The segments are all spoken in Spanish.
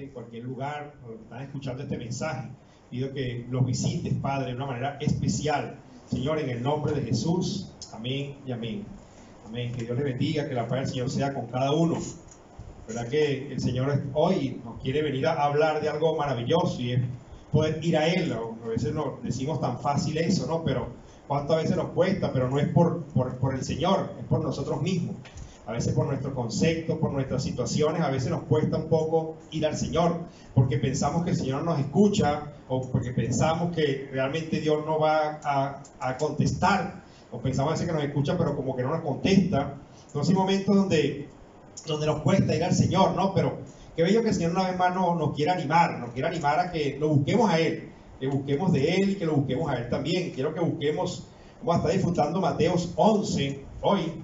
en cualquier lugar, o los que están escuchando este mensaje, pido que los visites, Padre, de una manera especial. Señor, en el nombre de Jesús, amén y amén. Amén. Que Dios les bendiga, que la paz del Señor sea con cada uno. ¿Verdad que el Señor hoy nos quiere venir a hablar de algo maravilloso y es poder ir a Él? A veces nos decimos tan fácil eso, ¿no? Pero cuántas veces nos cuesta, pero no es por el Señor, es por nosotros mismos. A veces por nuestros conceptos, por nuestras situaciones, a veces nos cuesta un poco ir al Señor, porque pensamos que el Señor nos escucha, o porque pensamos que realmente Dios no va a contestar, o pensamos a veces que nos escucha, pero como que no nos contesta. Entonces hay momentos donde nos cuesta ir al Señor, ¿no? Pero qué bello que el Señor una vez más nos quiere animar a que lo busquemos a Él, que busquemos de Él y que lo busquemos a Él también. Quiero que busquemos, vamos a estar disfrutando Mateos 11 hoy.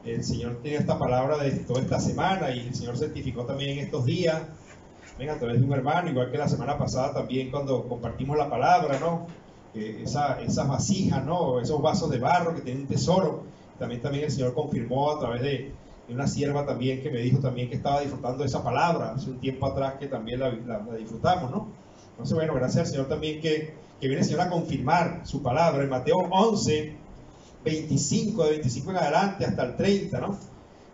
El Señor tiene esta palabra de toda esta semana y el Señor certificó también en estos días, a través de un hermano, igual que la semana pasada también cuando compartimos la palabra, ¿no? Esas vasijas, ¿no? Esos vasos de barro que tienen un tesoro. También el Señor confirmó a través de una sierva también que me dijo también que estaba disfrutando de esa palabra hace un tiempo atrás, que también la disfrutamos, ¿no? Entonces, bueno, gracias al Señor también que viene el Señor a confirmar su palabra en Mateo 11, 25, de 25 en adelante hasta el 30, ¿no?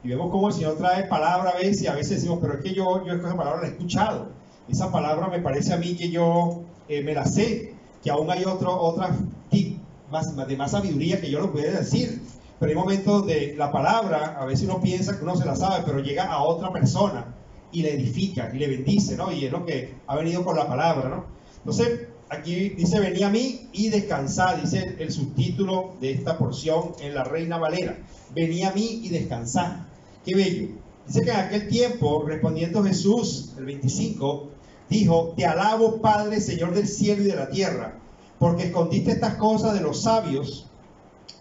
Y vemos cómo el Señor trae palabra a veces decimos, pero es que yo esa palabra la he escuchado, esa palabra me parece a mí que yo me la sé, que aún hay otras de más sabiduría que yo lo puedo decir, pero hay momentos donde la palabra, a veces uno piensa que uno se la sabe, pero llega a otra persona y le edifica y le bendice, ¿no? Y es lo que ha venido con la palabra, ¿no? Entonces, aquí dice, venid a mí y descansad, dice el subtítulo de esta porción en la Reina Valera. Venid a mí y descansad. Qué bello. Dice que en aquel tiempo, respondiendo Jesús, el 25, dijo, te alabo, Padre, Señor del cielo y de la tierra, porque escondiste estas cosas de los sabios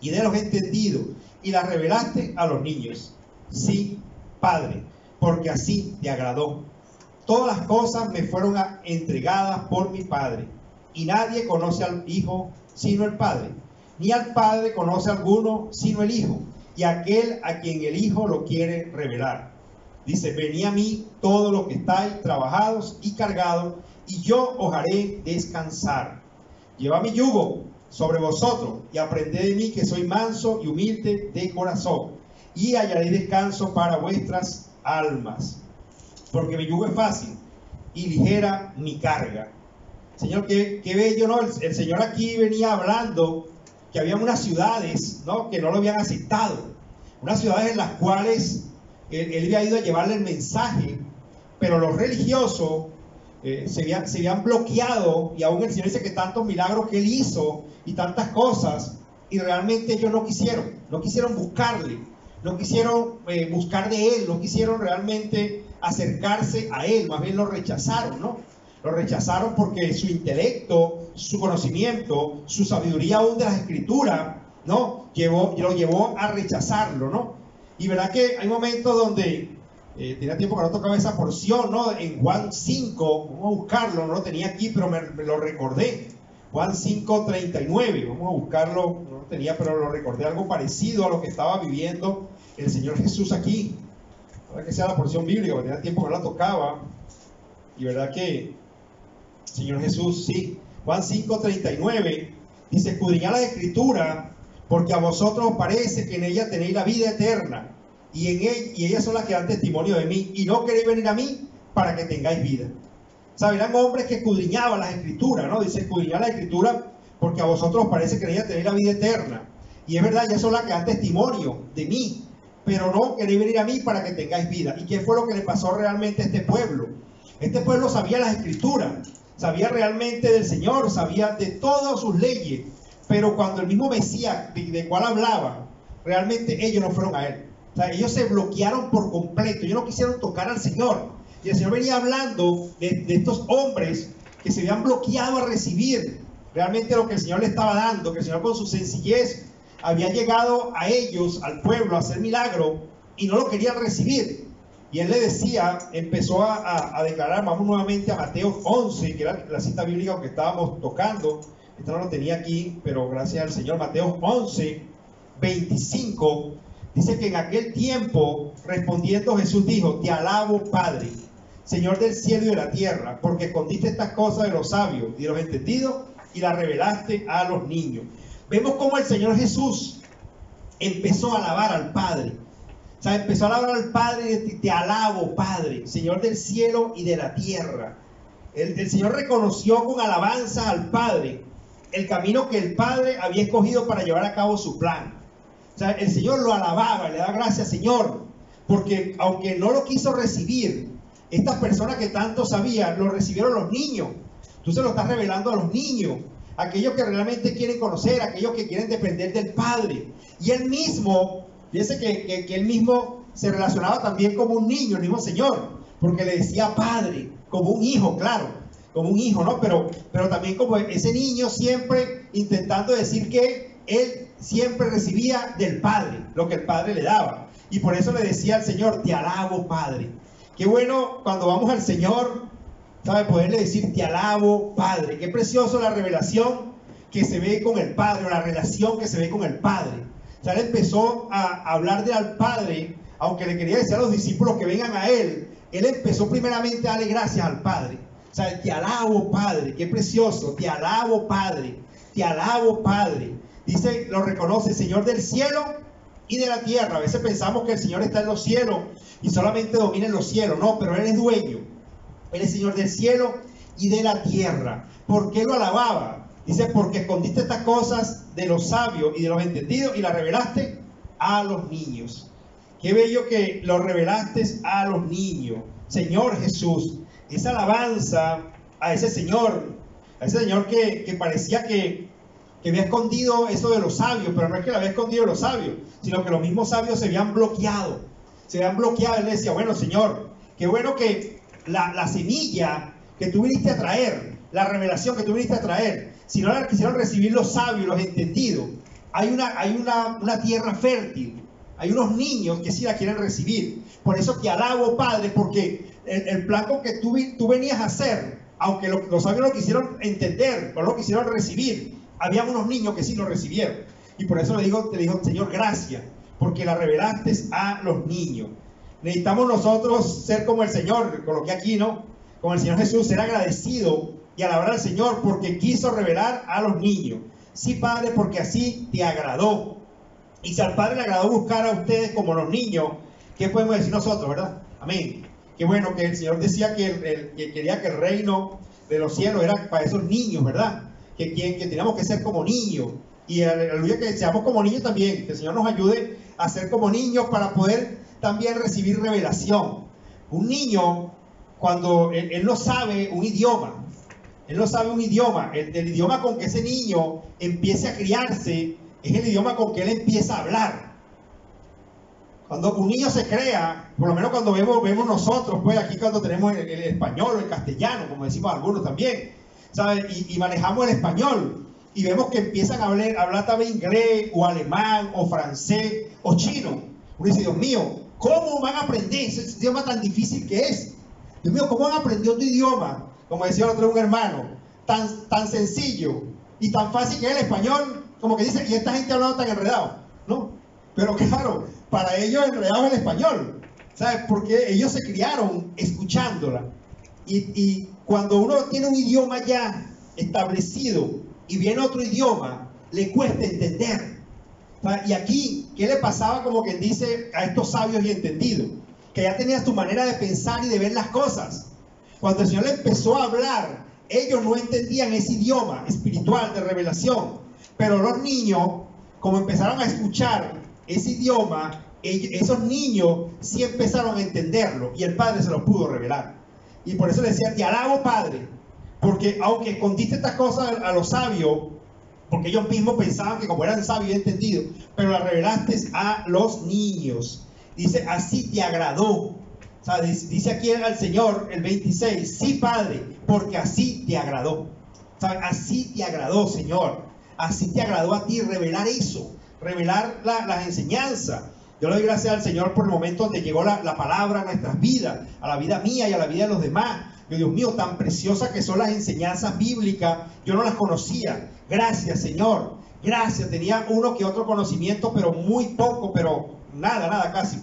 y de los entendidos, y las revelaste a los niños. Sí, Padre, porque así te agradó. Todas las cosas me fueron entregadas por mi Padre, y nadie conoce al Hijo sino el Padre, ni al Padre conoce a alguno sino el Hijo, y aquel a quien el Hijo lo quiere revelar. Dice, venid a mí todos los que estáis trabajados y cargados, y yo os haré descansar. Llevad mi yugo sobre vosotros, y aprended de mí, que soy manso y humilde de corazón, y hallaréis descanso para vuestras almas, porque mi yugo es fácil y ligera mi carga. Señor, qué bello, ¿no? El Señor aquí venía hablando que había unas ciudades, ¿no?, que no lo habían aceptado, unas ciudades en las cuales él había ido a llevarle el mensaje, pero los religiosos se habían bloqueado, y aún el Señor dice que tantos milagros que él hizo y tantas cosas, y realmente ellos no quisieron buscarle, no quisieron buscar de él, no quisieron realmente acercarse a él, más bien lo rechazaron, ¿no? Lo rechazaron porque su intelecto, su conocimiento, su sabiduría aún de las escrituras, ¿no?, lo llevó a rechazarlo, ¿no? Y verdad que hay momentos donde tenía tiempo que no tocaba esa porción, ¿no? En Juan 5, vamos a buscarlo, no lo tenía aquí, pero me lo recordé. Juan 5, 39, vamos a buscarlo, no lo tenía, pero lo recordé, algo parecido a lo que estaba viviendo el Señor Jesús aquí. Ahora que sea la porción bíblica, porque tenía tiempo que no la tocaba. Y verdad que Señor Jesús, sí. Juan 5, 39 dice, escudriñad la Escritura, porque a vosotros os parece que en ella tenéis la vida eterna, y ellas son las que dan testimonio de mí, y no queréis venir a mí para que tengáis vida. ¿Saben? Eran hombres que escudriñaban las Escrituras, ¿no? Dice, escudriñad la Escritura, porque a vosotros os parece que en ella tenéis la vida eterna. Y es verdad, ellas son las que dan testimonio de mí, pero no queréis venir a mí para que tengáis vida. ¿Y qué fue lo que le pasó realmente a este pueblo? Este pueblo sabía las Escrituras, sabía realmente del Señor, sabía de todas sus leyes, pero cuando el mismo Mesías, de cual hablaba, realmente ellos no fueron a él. O sea, ellos se bloquearon por completo, ellos no quisieron tocar al Señor. Y el Señor venía hablando de estos hombres que se habían bloqueado a recibir realmente lo que el Señor le estaba dando, que el Señor con su sencillez había llegado a ellos, al pueblo, a hacer milagro, y no lo querían recibir. Y él le decía, empezó a declarar, vamos nuevamente a Mateo 11, que era la cita bíblica que estábamos tocando. Esta no lo tenía aquí, pero gracias al Señor. Mateo 11, 25, dice que en aquel tiempo, respondiendo Jesús dijo, te alabo, Padre, Señor del cielo y de la tierra, porque escondiste estas cosas de los sabios y de los entendidos y las revelaste a los niños. Vemos cómo el Señor Jesús empezó a alabar al Padre. O sea, empezó a alabar al Padre y te alabo, Padre, Señor del cielo y de la tierra. El Señor reconoció con alabanza al Padre el camino que el Padre había escogido para llevar a cabo su plan. O sea, el Señor lo alababa, le daba gracias, Señor, porque aunque no lo quiso recibir, estas personas que tanto sabían, lo recibieron los niños. Tú se lo estás revelando a los niños, aquellos que realmente quieren conocer, aquellos que quieren depender del Padre. Y él mismo, fíjense que él mismo se relacionaba también como un niño, el mismo Señor, porque le decía Padre, como un hijo, claro, como un hijo, ¿no? Pero también como ese niño siempre intentando decir que él siempre recibía del Padre, lo que el Padre le daba. Y por eso le decía al Señor, te alabo, Padre. Qué bueno cuando vamos al Señor, ¿sabe? Poderle decir, te alabo, Padre. Qué precioso la revelación que se ve con el Padre, o la relación que se ve con el Padre. O sea, él empezó a hablarle al Padre, aunque le quería decir a los discípulos que vengan a él empezó primeramente a darle gracias al Padre. O sea, te alabo, Padre, qué precioso, te alabo, Padre, te alabo, Padre. Dice, lo reconoce, Señor del cielo y de la tierra. A veces pensamos que el Señor está en los cielos y solamente domina en los cielos. No, pero Él es dueño. Él es Señor del cielo y de la tierra. ¿Por qué lo alababa? Dice, porque escondiste estas cosas de los sabios y de los entendidos y las revelaste a los niños. Qué bello que lo revelaste a los niños. Señor Jesús, esa alabanza a ese Señor que parecía que había escondido eso de los sabios, pero no es que lo había escondido de los sabios, sino que los mismos sabios se habían bloqueado. Él le decía, bueno, Señor, qué bueno que la semilla que tú viniste a traer, la revelación que tú viniste a traer, si no la quisieron recibir los sabios, los entendidos, hay una tierra fértil, hay unos niños que sí la quieren recibir. Por eso te alabo, Padre, porque el plan con que tú venías a hacer, aunque los sabios lo quisieron entender, o no lo quisieron recibir, había unos niños que sí lo recibieron. Y por eso te digo, Señor, gracias, porque la revelaste a los niños. Necesitamos nosotros ser como el Señor, coloqué aquí, ¿no? Como el Señor Jesús, ser agradecido y alabar al Señor porque quiso revelar a los niños. Sí, Padre, porque así te agradó. Y si al Padre le agradó buscar a ustedes como los niños, ¿qué podemos decir nosotros, verdad? Amén. Qué bueno que el Señor decía que quería que el reino de los cielos era para esos niños, ¿verdad? Que teníamos que ser como niños. Y aleluya, que seamos como niños también. Que el Señor nos ayude a ser como niños para poder también recibir revelación. Un niño, cuando él no sabe un idioma, el idioma con que ese niño empiece a criarse es el idioma con que él empieza a hablar. Cuando un niño se crea, por lo menos cuando vemos nosotros, pues aquí cuando tenemos el español o el castellano, como decimos algunos también, ¿sabes? Y manejamos el español y vemos que empiezan a hablar también inglés o alemán o francés o chino. Uno dice, Dios mío, ¿cómo van a aprender ese idioma tan difícil que es? Dios mío, ¿cómo van a aprender otro idioma? Como decía el otro un hermano, tan sencillo y tan fácil que es el español, como que dice, y esta gente hablando tan enredado, ¿no? Pero claro, para ellos enredado es el español, ¿sabes? Porque ellos se criaron escuchándola. Y cuando uno tiene un idioma ya establecido y viene otro idioma, le cuesta entender. Y aquí, ¿qué le pasaba como quien dice a estos sabios y entendidos? Que ya tenías tu manera de pensar y de ver las cosas. Cuando el Señor le empezó a hablar, ellos no entendían ese idioma espiritual de revelación. Pero los niños, como empezaron a escuchar ese idioma, esos niños sí empezaron a entenderlo y el Padre se lo pudo revelar. Y por eso le decía, te alabo, Padre, porque aunque escondiste estas cosas a los sabios, porque ellos mismos pensaban que como eran sabios y entendidos, pero las revelaste a los niños. Dice, así te agradó. O sea, dice aquí al Señor, el 26, sí, Padre, porque así te agradó. O sea, así te agradó, Señor. Así te agradó a ti revelar eso, revelar las enseñanzas. Yo le doy gracias al Señor por el momento donde llegó la palabra a nuestras vidas, a la vida mía y a la vida de los demás. Yo, Dios mío, tan preciosas que son las enseñanzas bíblicas, yo no las conocía. Gracias, Señor. Gracias. Tenía uno que otro conocimiento, pero muy poco, pero nada casi.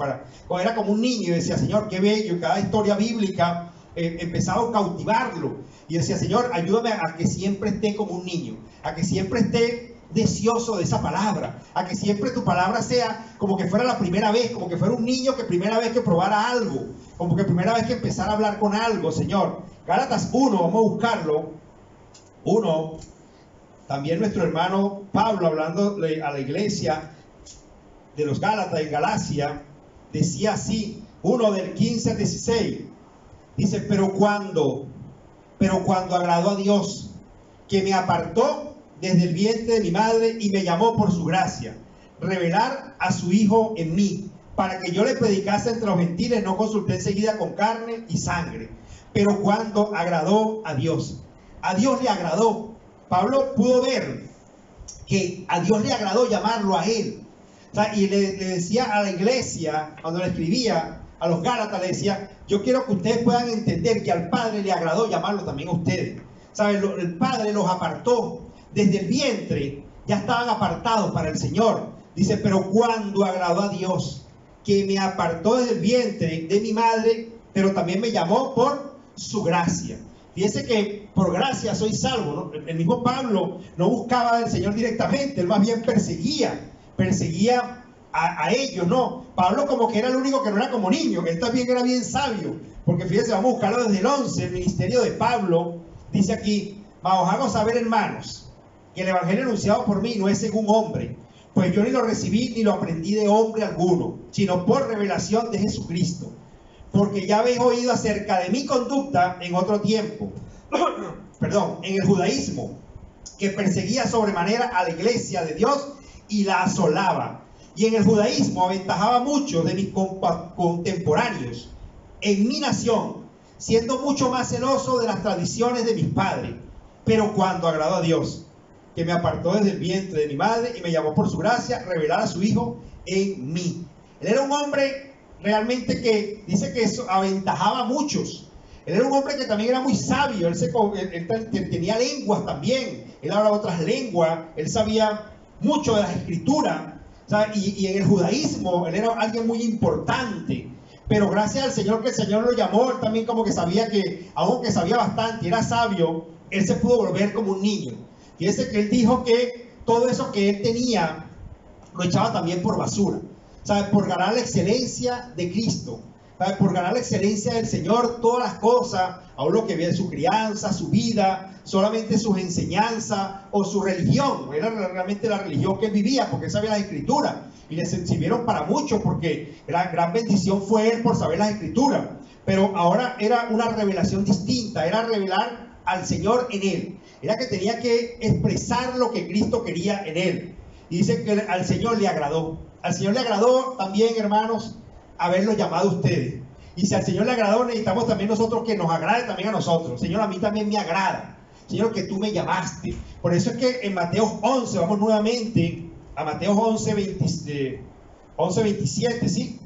Era como un niño y decía, Señor, qué bello. Cada historia bíblica empezado a cautivarlo. Y decía, Señor, ayúdame a que siempre esté como un niño, a que siempre esté deseoso de esa palabra, a que siempre tu palabra sea como que fuera la primera vez, como que fuera un niño que primera vez que probara algo, como que primera vez que empezara a hablar con algo, Señor. Gálatas 1, vamos a buscarlo. 1, también nuestro hermano Pablo, hablando a la iglesia de los Gálatas en Galacia, decía así, 1 del 15 al 16, dice, pero cuando agradó a Dios, que me apartó desde el vientre de mi madre y me llamó por su gracia, revelar a su Hijo en mí, para que yo le predicase entre los gentiles, no consulté enseguida con carne y sangre, pero cuando agradó a Dios le agradó. Pablo pudo ver que a Dios le agradó llamarlo a él. O sea, y le decía a la iglesia, cuando le escribía a los Gálatas, le decía, yo quiero que ustedes puedan entender que al Padre le agradó llamarlo también a ustedes. ¿Saben? El Padre los apartó desde el vientre, ya estaban apartados para el Señor. Dice, pero cuando agradó a Dios, que me apartó desde el vientre de mi madre, pero también me llamó por su gracia. Fíjense que por gracia soy salvo, ¿no? El mismo Pablo no buscaba al Señor directamente, él más bien perseguía a ellos, ¿no? Pablo como que era el único que no era como niño, él también era bien sabio, porque fíjense, vamos a buscarlo desde el 11, el ministerio de Pablo, dice aquí, os hago saber, hermanos, que el evangelio anunciado por mí no es según hombre, pues yo ni lo recibí ni lo aprendí de hombre alguno, sino por revelación de Jesucristo. Porque ya habéis oído acerca de mi conducta en otro tiempo, en el judaísmo, que perseguía sobremanera a la iglesia de Dios y la asolaba. Y en el judaísmo aventajaba a muchos de mis contemporáneos en mi nación, siendo mucho más celoso de las tradiciones de mis padres. Pero cuando agradó a Dios, que me apartó desde el vientre de mi madre y me llamó por su gracia, revelar a su Hijo en mí. Él era un hombre realmente que dice que eso aventajaba a muchos. Él era un hombre que también era muy sabio, él tenía lenguas también, él hablaba otras lenguas, él sabía mucho de las escrituras, ¿sabes? Y en el judaísmo él era alguien muy importante, pero gracias al Señor que el Señor lo llamó, él también como que sabía que, aunque sabía bastante, era sabio, él se pudo volver como un niño. Fíjese que él dijo que todo eso que él tenía lo echaba también por basura. ¿Sabe? Por ganar la excelencia de Cristo, ¿sabe? Por ganar la excelencia del Señor, todas las cosas, aún lo que ve su crianza, su vida, solamente sus enseñanzas o su religión, era realmente la religión que él vivía, porque él sabía las escrituras, y le sirvieron para mucho, porque la gran bendición fue él por saber las escrituras, pero ahora era una revelación distinta, era revelar al Señor en él, era que tenía que expresar lo que Cristo quería en él, y dice que al Señor le agradó. Al Señor le agradó también, hermanos, haberlo llamado a ustedes. Y si al Señor le agradó, necesitamos también nosotros que nos agrade también a nosotros. Señor, a mí también me agrada. Señor, que tú me llamaste. Por eso es que en Mateo 11, vamos nuevamente a Mateo 11, 27, ¿sí?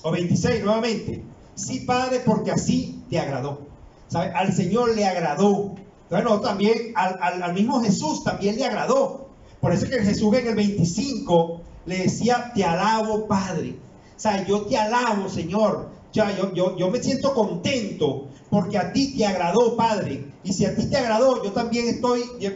O 26 nuevamente. Sí, Padre, porque así te agradó. ¿Sabe? Al Señor le agradó. Bueno, también al mismo Jesús también le agradó. Por eso es que Jesús en el 25 le decía, te alabo, Padre. O sea, yo te alabo, Señor. Yo me siento contento porque a ti te agradó, Padre. Y si a ti te agradó, yo también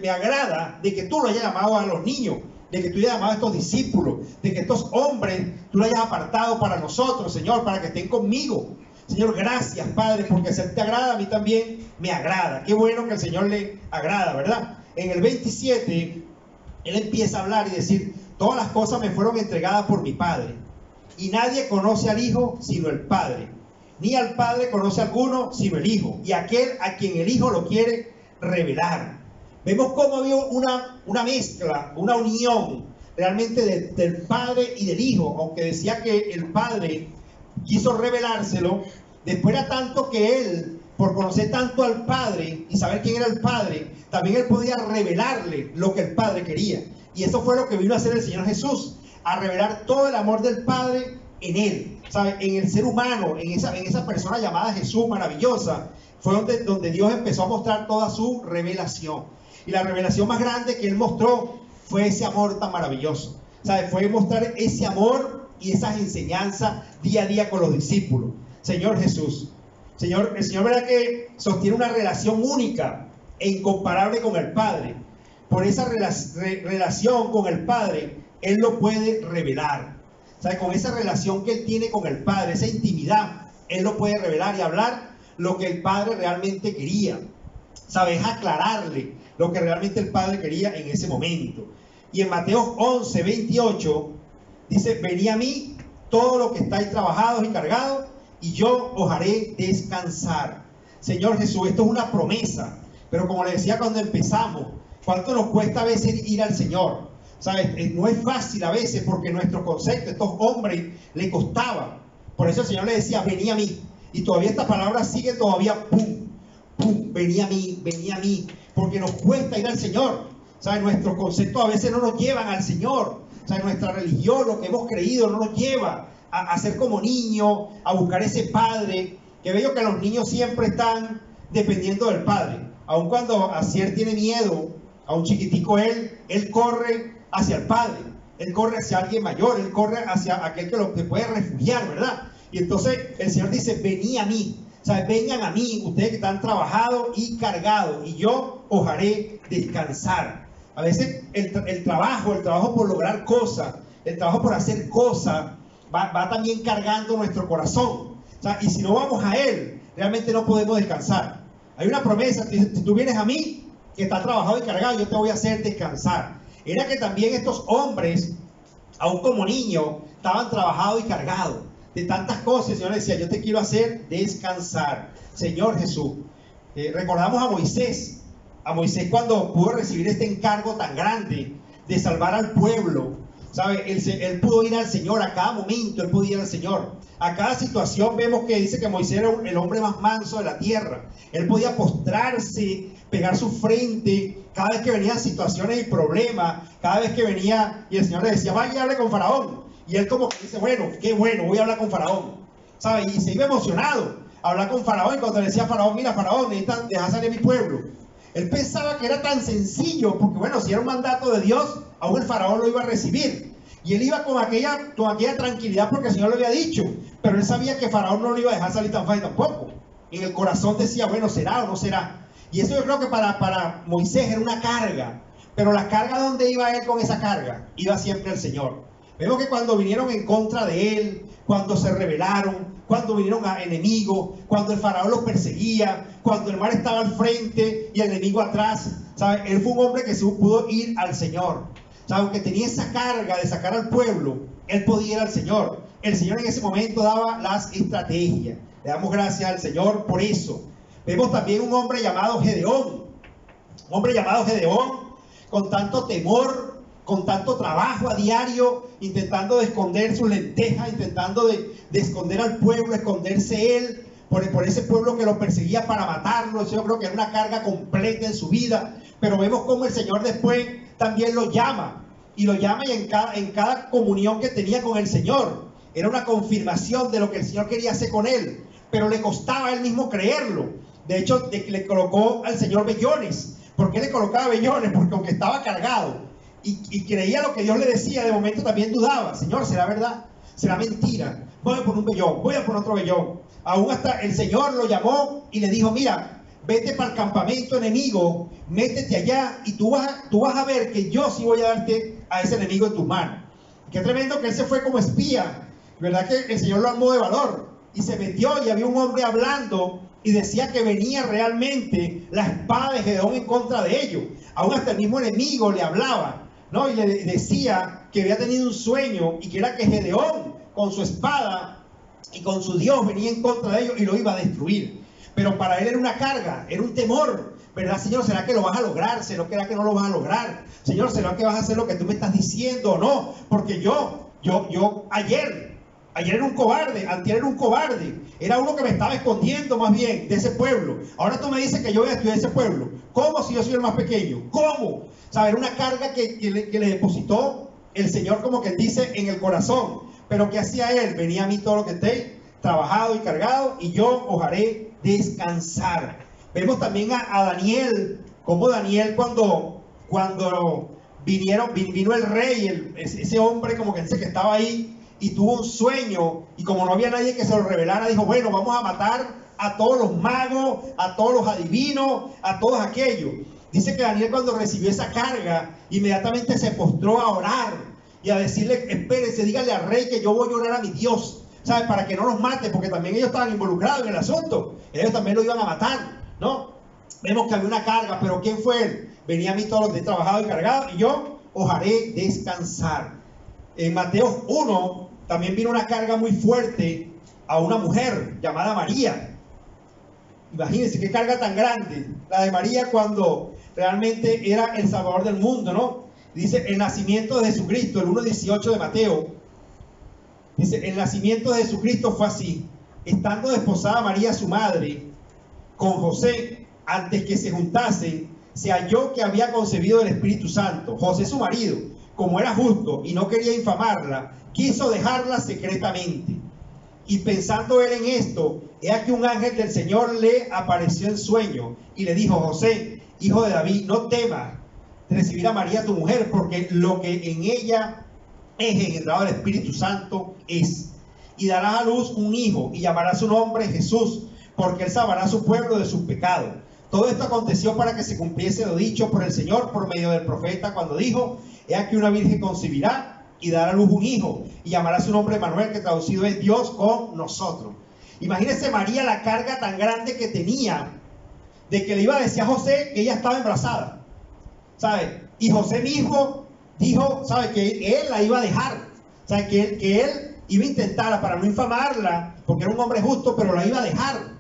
me agrada de que tú lo hayas llamado a los niños, de que tú hayas llamado a estos discípulos, de que estos hombres tú lo hayas apartado para nosotros, Señor, para que estén conmigo. Señor, gracias, Padre, porque si a ti te agrada, a mí también me agrada. Qué bueno que al Señor le agrada, ¿verdad? En el 27... Él empieza a hablar y decir, todas las cosas me fueron entregadas por mi Padre. Y nadie conoce al Hijo sino el Padre. Ni al Padre conoce alguno sino el Hijo. Y aquel a quien el Hijo lo quiere revelar. Vemos cómo había una mezcla, una unión realmente del Padre y del Hijo. Aunque decía que el Padre quiso revelárselo. Después era tanto que él, por conocer tanto al Padre y saber quién era el Padre, también él podía revelarle lo que el Padre quería. Y eso fue lo que vino a hacer el Señor Jesús, a revelar todo el amor del Padre en él, ¿sabe? En el ser humano, en esa persona llamada Jesús maravillosa, fue donde Dios empezó a mostrar toda su revelación. Y la revelación más grande que él mostró fue ese amor tan maravilloso, ¿sabe? Fue mostrar ese amor y esas enseñanzas día a día con los discípulos. Señor Jesús, El Señor verá que sostiene una relación única e incomparable con el Padre. Por esa relación con el Padre, Él lo puede revelar. ¿Sabe? Con esa relación que Él tiene con el Padre, esa intimidad, Él lo puede revelar y hablar lo que el Padre realmente quería. ¿Sabe? Es aclararle lo que realmente el Padre quería en ese momento. Y en Mateo 11, 28, dice: venid a mí todos los que estáis trabajados y cargados, y yo os haré descansar. Señor Jesús, esto es una promesa, pero como le decía cuando empezamos, ¿cuánto nos cuesta a veces ir al Señor? ¿Sabes? No es fácil a veces, porque nuestro concepto, estos hombres, le costaba. Por eso el Señor le decía: venid a mí. Y todavía esta palabra sigue todavía, pum, pum, venid a mí, porque nos cuesta ir al Señor. ¿Sabes? Nuestros conceptos a veces no nos llevan al Señor. ¿Sabes? Nuestra religión, lo que hemos creído, no nos lleva a ser como niños, a buscar ese Padre. Que veo que los niños siempre están dependiendo del Padre. Aun cuando Asier tiene miedo, a un chiquitico, él corre hacia el Padre. Él corre hacia alguien mayor, él corre hacia aquel que puede refugiar, ¿verdad? Y entonces el Señor dice: venid a mí. O sea, vengan a mí, ustedes que están trabajados y cargados, y yo os haré descansar. A veces el trabajo por lograr cosas, el trabajo por hacer cosas, va también cargando nuestro corazón. O sea, y si no vamos a Él, realmente no podemos descansar. Hay una promesa: si tú vienes a mí, que está trabajado y cargado, yo te voy a hacer descansar. Era que también estos hombres, aún como niños, estaban trabajados y cargados de tantas cosas. El Señor decía: yo te quiero hacer descansar. Señor Jesús, recordamos a Moisés cuando pudo recibir este encargo tan grande de salvar al pueblo. ¿Sabe? Él pudo ir al Señor a cada momento, él podía ir al Señor. A cada situación vemos que dice que Moisés era el hombre más manso de la tierra. Él podía postrarse, pegar su frente cada vez que venían situaciones y problemas, cada vez que venía y el Señor le decía: vaya y hable con Faraón. Y él como que dice: bueno, qué bueno, voy a hablar con Faraón. ¿Sabe? Y se iba emocionado a hablar con Faraón. Y cuando le decía a Faraón: mira, Faraón, necesitas dejar salir a mi pueblo. Él pensaba que era tan sencillo, porque bueno, si era un mandato de Dios, aún el Faraón lo iba a recibir. Y él iba con aquella tranquilidad, porque el Señor lo había dicho. Pero él sabía que Faraón no lo iba a dejar salir tan fácil tampoco. En el corazón decía: bueno, ¿será o no será? Y eso yo creo que para Moisés era una carga. Pero la carga, ¿dónde iba él con esa carga? Iba siempre al Señor. Vemos que cuando vinieron en contra de él, cuando se rebelaron, cuando vinieron a enemigos, cuando el Faraón los perseguía, cuando el mar estaba al frente y el enemigo atrás, ¿sabe? Él fue un hombre que se pudo ir al Señor. ¿Sabe? Aunque tenía esa carga de sacar al pueblo, él podía ir al Señor. El Señor en ese momento daba las estrategias. Le damos gracias al Señor por eso. Vemos también un hombre llamado Gedeón. Un hombre llamado Gedeón, con tanto temor, con tanto trabajo a diario, intentando de esconder sus lentejas, intentando de esconder al pueblo, esconderse él por ese pueblo que lo perseguía para matarlo. Eso yo creo que era una carga completa en su vida. Pero vemos cómo el Señor después también lo llama. Y lo llama, y en cada comunión que tenía con el Señor, era una confirmación de lo que el Señor quería hacer con él. Pero le costaba a él mismo creerlo. De hecho, le colocó al Señor vellones. ¿Por qué le colocaba vellones? Porque aunque estaba cargado y creía lo que Dios le decía, de momento también dudaba: Señor, ¿será verdad? ¿Será mentira? Voy a poner un vellón, voy a poner otro vellón. Aún hasta el Señor lo llamó y le dijo: mira, vete para el campamento enemigo, métete allá y tú vas a ver que yo sí voy a darte a ese enemigo en tus manos. Qué tremendo que él se fue como espía. ¿Verdad que el Señor lo armó de valor? Y se metió, y había un hombre hablando y decía que venía realmente la espada de Gedeón en contra de ellos. Aún hasta el mismo enemigo le hablaba, ¿no? Y le decía que había tenido un sueño, y que era que Gedeón con su espada y con su Dios venía en contra de ellos y lo iba a destruir. Pero para él era una carga, era un temor, ¿verdad? Señor, ¿será que lo vas a lograr? ¿Será que no lo vas a lograr? Señor, ¿será que vas a hacer lo que tú me estás diciendo o no? Porque yo ayer era un cobarde, antier era un cobarde, era uno que me estaba escondiendo más bien de ese pueblo. Ahora tú me dices que yo voy a estudiar ese pueblo. ¿Cómo si yo soy el más pequeño? ¿Cómo? ¿Sabes? Era una carga que le depositó el Señor, como que dice, en el corazón. Pero ¿qué hacía él? Venía a mí todo lo que esté trabajado y cargado, y yo os haré descansar. Vemos también a Daniel, como Daniel cuando vino el rey, ese hombre como que dice que estaba ahí, y tuvo un sueño, y como no había nadie que se lo revelara, dijo: bueno, vamos a matar a todos los magos, a todos los adivinos, a todos aquellos. Dice que Daniel, cuando recibió esa carga, inmediatamente se postró a orar y a decirle: espérese, dígale al rey que yo voy a orar a mi Dios, ¿sabe? Para que no los mate, porque también ellos estaban involucrados en el asunto. Ellos también lo iban a matar, ¿no? Vemos que había una carga, pero ¿quién fue él? Venía a mí todos los que he trabajado y cargado, y yo os haré descansar. En Mateo 1 también vino una carga muy fuerte a una mujer llamada María. Imagínense qué carga tan grande la de María, cuando realmente era el Salvador del mundo, ¿no? Dice el nacimiento de Jesucristo, el 1:18 de Mateo. Dice: el nacimiento de Jesucristo fue así: estando desposada María su madre con José, antes que se juntasen, se halló que había concebido el Espíritu Santo. José, su marido, como era justo y no quería infamarla, quiso dejarla secretamente. Y pensando él en esto, he aquí un ángel del Señor le apareció en sueño y le dijo: José, hijo de David, no temas recibir a María tu mujer, porque lo que en ella es engendrado del Espíritu Santo es. Y darás a luz un hijo, y llamarás su nombre Jesús, porque él salvará a su pueblo de sus pecados. Todo esto aconteció para que se cumpliese lo dicho por el Señor por medio del profeta, cuando dijo: he aquí una virgen concebirá y dará a luz un hijo, y llamará su nombre Emmanuel, que traducido es Dios con nosotros. Imagínense María la carga tan grande que tenía, de que le iba a decir a José que ella estaba embarazada, ¿sabe? Y José mismo dijo, ¿sabe?, que él la iba a dejar, ¿sabe? Que él iba a intentarla para no infamarla, porque era un hombre justo, pero la iba a dejar.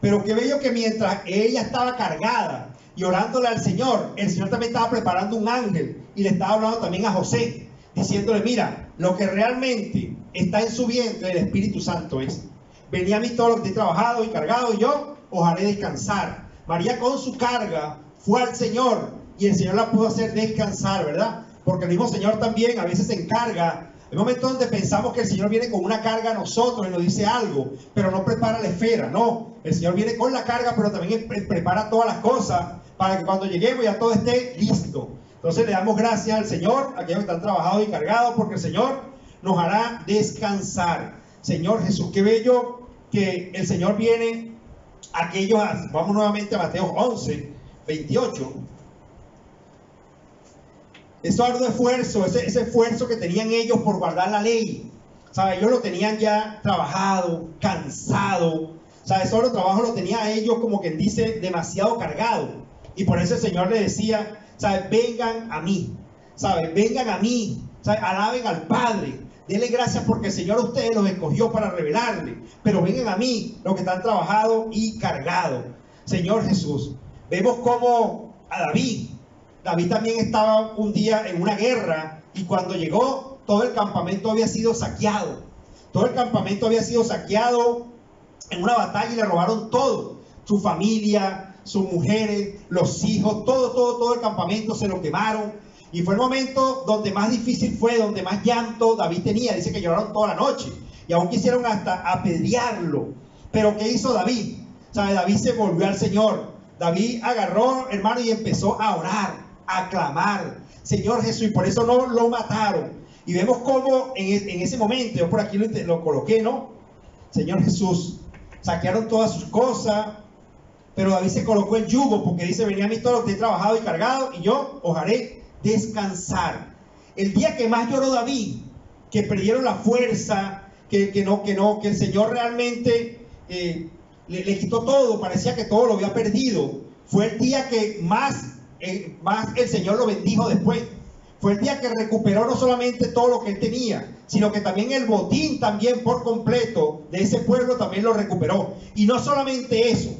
Pero qué bello que mientras ella estaba cargada y orándole al Señor, el Señor también estaba preparando un ángel y le estaba hablando también a José, diciéndole: mira, lo que realmente está en su vientre, el Espíritu Santo es. Venía a mí todo lo que he trabajado y cargado, y yo os haré descansar. María con su carga fue al Señor, y el Señor la pudo hacer descansar, ¿verdad? Porque el mismo Señor también a veces se encarga. Hay momentos donde pensamos que el Señor viene con una carga a nosotros y nos dice algo, pero no prepara la esfera. No, el Señor viene con la carga, pero también prepara todas las cosas para que cuando lleguemos ya todo esté listo. Entonces le damos gracias al Señor, a aquellos que están trabajados y cargados, porque el Señor nos hará descansar. Señor Jesús, qué bello que el Señor viene a aquellos. Vamos nuevamente a Mateo 11:28. Ese arduo esfuerzo, ese esfuerzo que tenían ellos por guardar la ley, ¿sabe? Ellos lo tenían ya trabajado, cansado, ¿sabe? Solo el trabajo lo tenía a ellos, como quien dice, demasiado cargado. Y por eso el Señor le decía, ¿sabe? Vengan a mí, ¿sabe? Vengan a mí, ¿sabe? Alaben al Padre, denle gracias porque el Señor a ustedes los escogió para revelarle. Pero vengan a mí, los que están trabajados y cargados. Señor Jesús, vemos como a David también estaba un día en una guerra, y cuando llegó, todo el campamento había sido saqueado. Todo el campamento había sido saqueado en una batalla, y le robaron todo: su familia, sus mujeres, los hijos, todo el campamento se lo quemaron. Y fue el momento donde más difícil fue, donde más llanto David tenía. Dice que lloraron toda la noche y aún quisieron hasta apedrearlo. Pero ¿qué hizo David? ¿Sabe? David se volvió al Señor. David agarró, hermano, y empezó a orar, a clamar: Señor Jesús. Y por eso no lo mataron. Y vemos cómo en ese momento, yo por aquí lo coloqué, ¿no? Señor Jesús, saquearon todas sus cosas, pero David se colocó el yugo, porque dice: venía a mí todo lo que he trabajado y cargado, y yo os haré descansar. El día que más lloró David, que perdieron la fuerza, que el Señor realmente le quitó todo, parecía que todo lo había perdido, fue el día que más el Señor lo bendijo después. Fue el día que recuperó no solamente todo lo que él tenía, sino que también el botín también por completo de ese pueblo también lo recuperó. Y no solamente eso,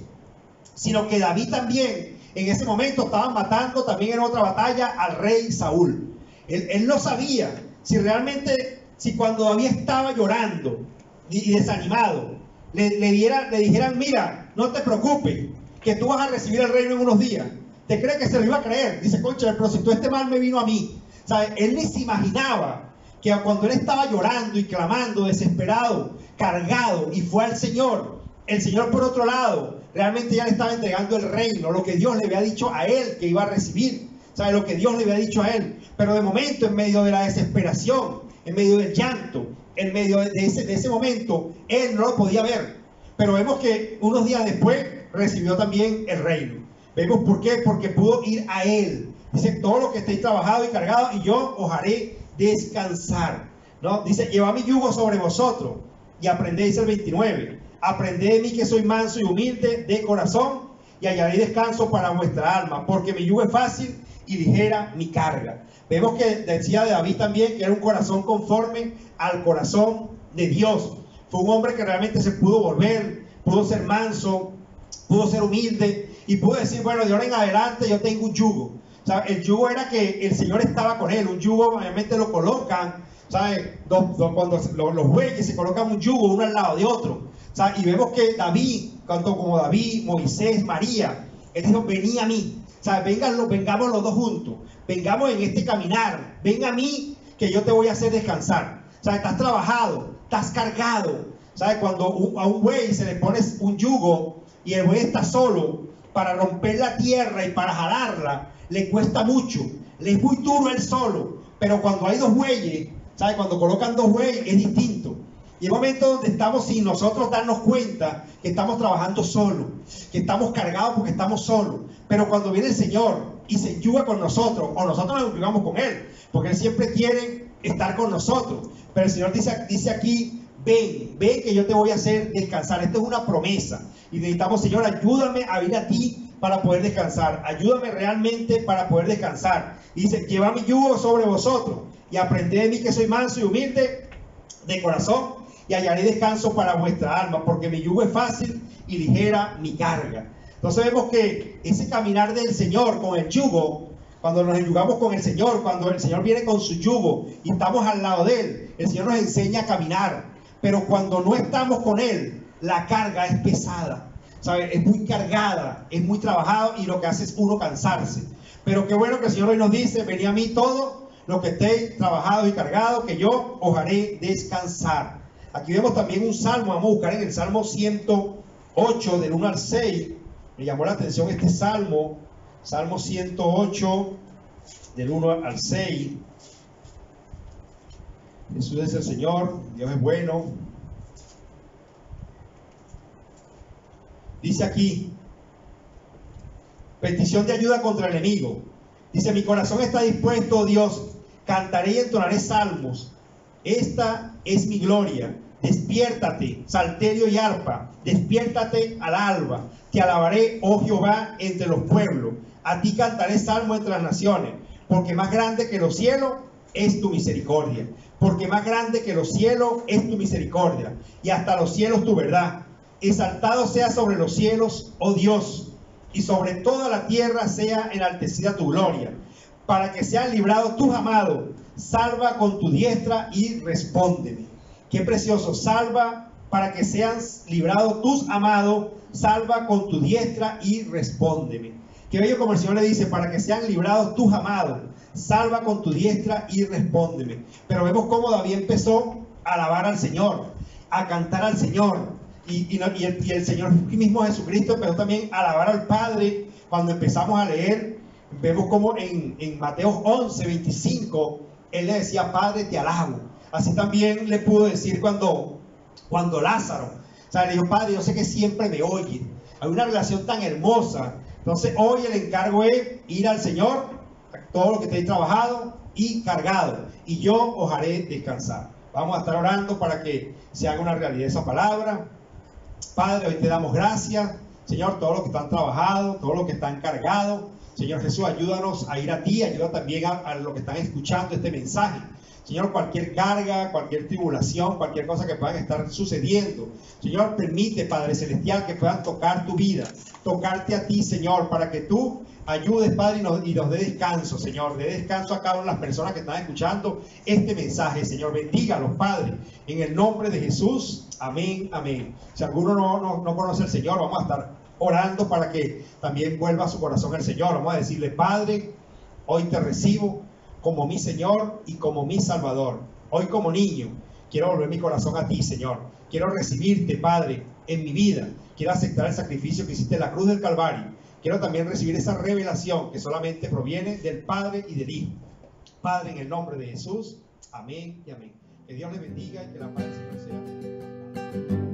sino que David también en ese momento estaba matando también en otra batalla al rey Saúl. Él no sabía si realmente, si cuando David estaba llorando y desanimado, le dijeran: mira, no te preocupes, que tú vas a recibir el reino en unos días. ¿Te crees que se lo iba a creer? Dice: concha, pero si todo este mal me vino a mí. ¿Sabe? Él ni se imaginaba que cuando él estaba llorando y clamando, desesperado, cargado, y fue al Señor, el Señor por otro lado realmente ya le estaba entregando el reino, lo que Dios le había dicho a él que iba a recibir, ¿sabe? Lo que Dios le había dicho a él. Pero de momento, en medio de la desesperación, en medio del llanto, en medio de ese momento, él no lo podía ver. pero vemos que unos días después recibió también el reino. Vemos por qué, porque pudo ir a Él. Dice, todo lo que estéis trabajado y cargado, y yo os haré descansar, ¿no? Dice, llevad mi yugo sobre vosotros y aprendéis, el 29. Aprended de mí que soy manso y humilde de corazón, y hallaréis descanso para vuestra alma, porque mi yugo es fácil y ligera mi carga. Vemos que decía de David también que era un corazón conforme al corazón de Dios. Fue un hombre que realmente se pudo volver, pudo ser manso, pudo ser humilde y pudo decir, bueno, de ahora en adelante yo tengo un yugo. O sea, el yugo era que el Señor estaba con él. Un yugo obviamente lo colocan, ¿sabes? Cuando los bueyes se colocan un yugo uno al lado de otro. O sea, y vemos que David, tanto como David, Moisés, María, él dijo, vení a mí. O sea, vengamos los dos juntos. Vengamos en este caminar. Ven a mí que yo te voy a hacer descansar. O sea, estás trabajado, estás cargado. ¿Sabes? Cuando a un buey se le pone un yugo y el buey está solo, para romper la tierra y para jalarla, le cuesta mucho. Le es muy duro él solo. Pero cuando hay dos bueyes, ¿sabes? Cuando colocan dos bueyes es distinto. Y el momento donde estamos sin nosotros darnos cuenta que estamos trabajando solos, que estamos cargados porque estamos solos. Pero cuando viene el Señor y se enyuga con nosotros, o nosotros nos enyugamos con Él, porque Él siempre quiere estar con nosotros. Pero el Señor dice aquí, ven que yo te voy a hacer descansar. Esta es una promesa. Y necesitamos, Señor, ayúdame a ir a ti para poder descansar. Ayúdame realmente para poder descansar. Y dice, lleva mi yugo sobre vosotros y aprended de mí que soy manso y humilde de corazón, y hallaré descanso para vuestra alma, porque mi yugo es fácil y ligera mi carga. Entonces vemos que ese caminar del Señor con el yugo, cuando nos enyugamos con el Señor, cuando el Señor viene con su yugo y estamos al lado de Él, el Señor nos enseña a caminar. Pero cuando no estamos con Él, la carga es pesada, ¿sabe? Es muy cargada, es muy trabajado, y lo que hace es uno cansarse. Pero qué bueno que el Señor hoy nos dice, venid a mí todo lo que estéis trabajados y cargados, que yo os haré descansar. Aquí vemos también un salmo. Vamos a buscar en el Salmo 108, del 1 al 6. Me llamó la atención este salmo, Salmo 108, del 1 al 6. Jesús es el Señor, Dios es bueno. Dice aquí, petición de ayuda contra el enemigo. Dice, mi corazón está dispuesto, oh Dios, cantaré y entonaré salmos. Esta es mi gloria. Despiértate, salterio y arpa, despiértate al alba. Te alabaré, oh Jehová, entre los pueblos. A ti cantaré salmo entre las naciones, porque más grande que los cielos es tu misericordia. Porque más grande que los cielos es tu misericordia, y hasta los cielos tu verdad. Exaltado sea sobre los cielos, oh Dios, y sobre toda la tierra sea enaltecida tu gloria. Para que sean librados tus amados, salva con tu diestra y respóndeme. Qué precioso, salva para que sean librados tus amados, salva con tu diestra y respóndeme. Qué bello como el Señor le dice, para que sean librados tus amados, salva con tu diestra y respóndeme. Pero vemos cómo David empezó a alabar al Señor, a cantar al Señor. Y el Señor mismo Jesucristo empezó también a alabar al Padre. Cuando empezamos a leer, vemos como en Mateo 11, 25, Él le decía, Padre, te alabo. Así también le pudo decir cuando Lázaro, o sea, le dijo, Padre, yo sé que siempre me oye. Hay una relación tan hermosa. Entonces hoy el encargo es ir al Señor, todo lo que estéis trabajado y cargado, y yo os haré descansar. Vamos a estar orando para que se haga una realidad esa palabra. Padre, hoy te damos gracias, Señor, todos los que están trabajados, todos los que están cargados. Señor Jesús, ayúdanos a ir a ti, ayuda también a los que están escuchando este mensaje. Señor, cualquier carga, cualquier tribulación, cualquier cosa que pueda estar sucediendo, Señor, permite, Padre Celestial, que puedan tocar tu vida, tocarte a ti, Señor, para que tú ayudes, Padre, y nos dé descanso, Señor. Dé descanso a cada una de las personas que están escuchando este mensaje, Señor. Bendígalos, Padre, en el nombre de Jesús. Amén, amén. Si alguno no conoce al Señor, vamos a estar orando para que también vuelva a su corazón el Señor. Vamos a decirle, Padre, hoy te recibo como mi Señor y como mi Salvador. Hoy como niño quiero volver mi corazón a ti, Señor. Quiero recibirte, Padre, en mi vida. Quiero aceptar el sacrificio que hiciste en la cruz del Calvario. Quiero también recibir esa revelación que solamente proviene del Padre y del Hijo. Padre, en el nombre de Jesús, amén y amén. Que Dios les bendiga y que la paz del Señor sea.